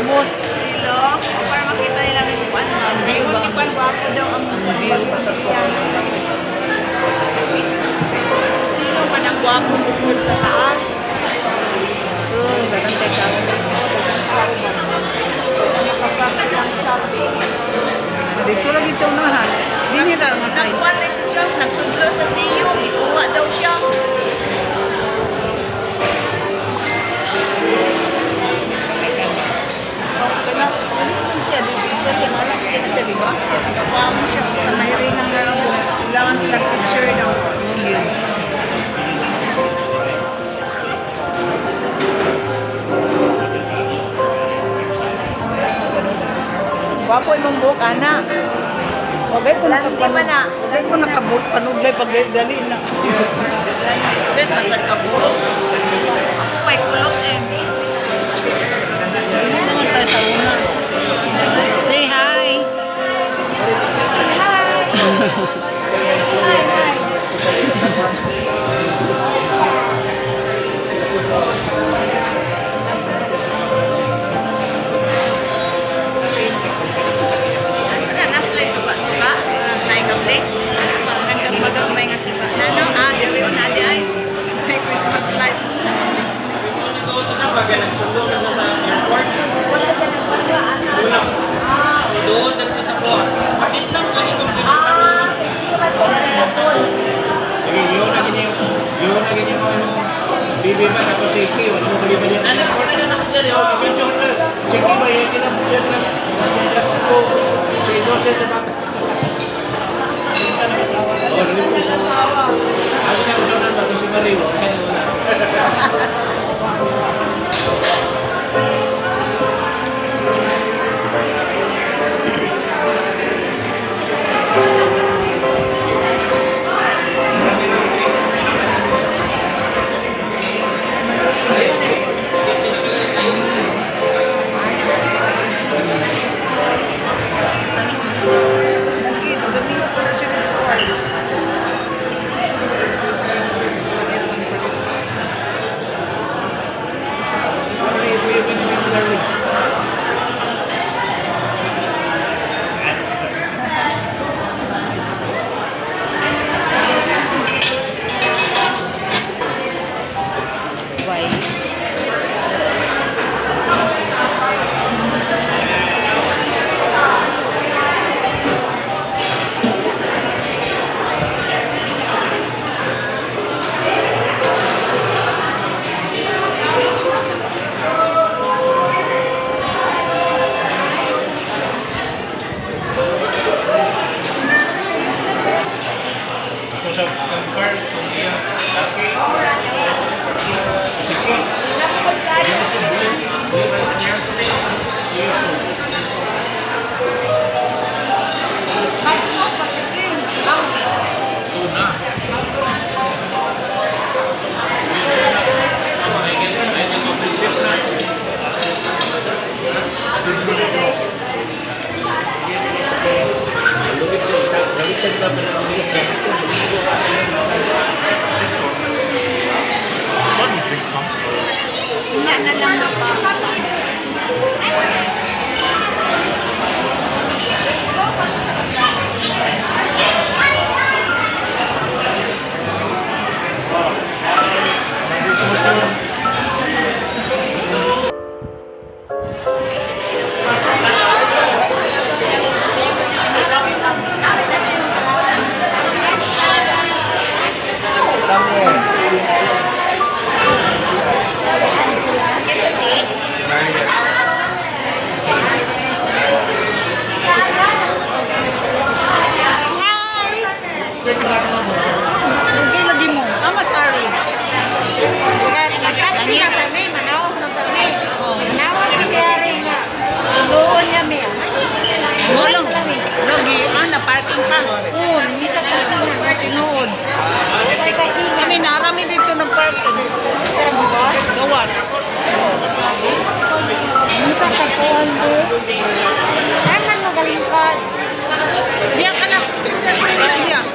ubos. Silong. O para makita nila may kuwan ma'am. Ngayon, ikaw gwapo daw ang view. Sa silong pa ng gwapo bukod sa taas. Dagan kay tao. Nakapag silang shopping. Dito lagi siya unahan. Dili ra nga kay. Nagkuhan na si Charles, nagtudlo sa siyo. Ikuha daw siya. Nagapamon siya, basta may ringan nga lang po. Kailangan sila picture daw. Yun. Wapo imong buhok, anak. Wagay ko Lanti ba na? Wagay ko nakabut panuglay pag dali na. Straight, masad ka buhok. Ako may kulot eh. Hindi naman tayo sa una. Say hi. Sana naslay suba-suba. Parang naikablik. Parang nagdagmagamay nga suba. Ano? Dili o nadi ay. May Christmas light. Wala ka nagpasa, anak. Doon, dito sa floor. Bakit lang ka itong sige, yun na ganyan yung bibi ba na pasiki, wala mo bali ba yan? Anak, wala na nakita rin, okay, medyo ka. Sige ba, yan kinabuyan lang. Ako, sa ito, sa bata. Oh, nalito ko sa mga. Ako na usaw na ba, kasi mariwa, kaya wala. Nga na lang na pa. Okay lagi mo. Amat ari. Nagtaksi na kami, manawag na kami. Manawag ko siya rin nga. Doon niya may. Ngolong. Lagi ana parking pa. Oo, hindi ka parking na tinuod. Kami narami dito nagparking. Pero mo ba? Gawan. Hindi ka kapuhan do. Saan mo galingkod? Diyan ka na. Diyan.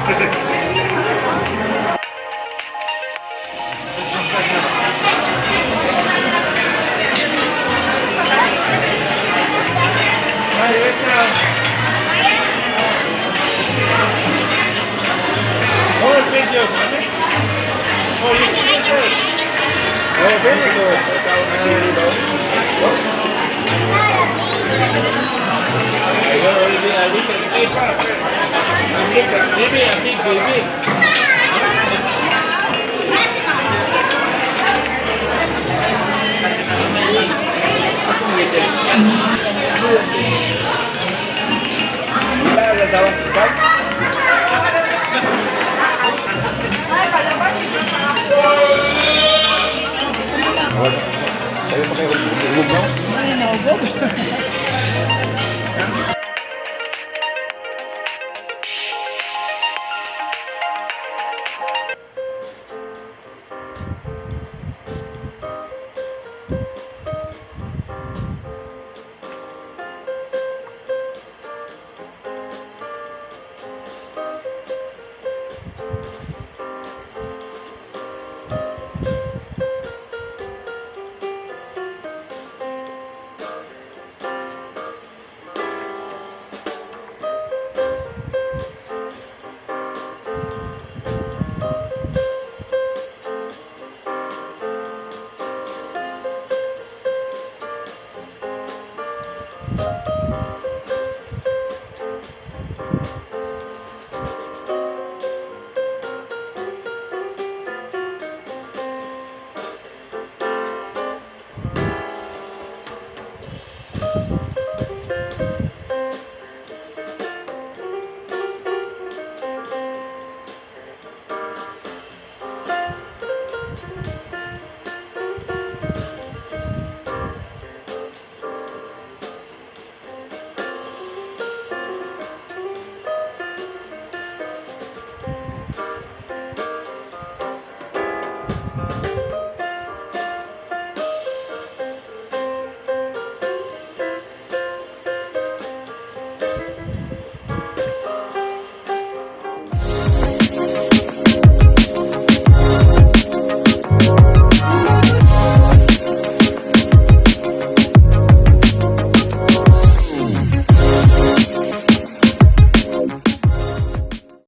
Hi, wait now. Oh, video, mami. Oh, you see it first. Oh, very good. I already a little paper. Maybe a big baby. Wala, gagawin.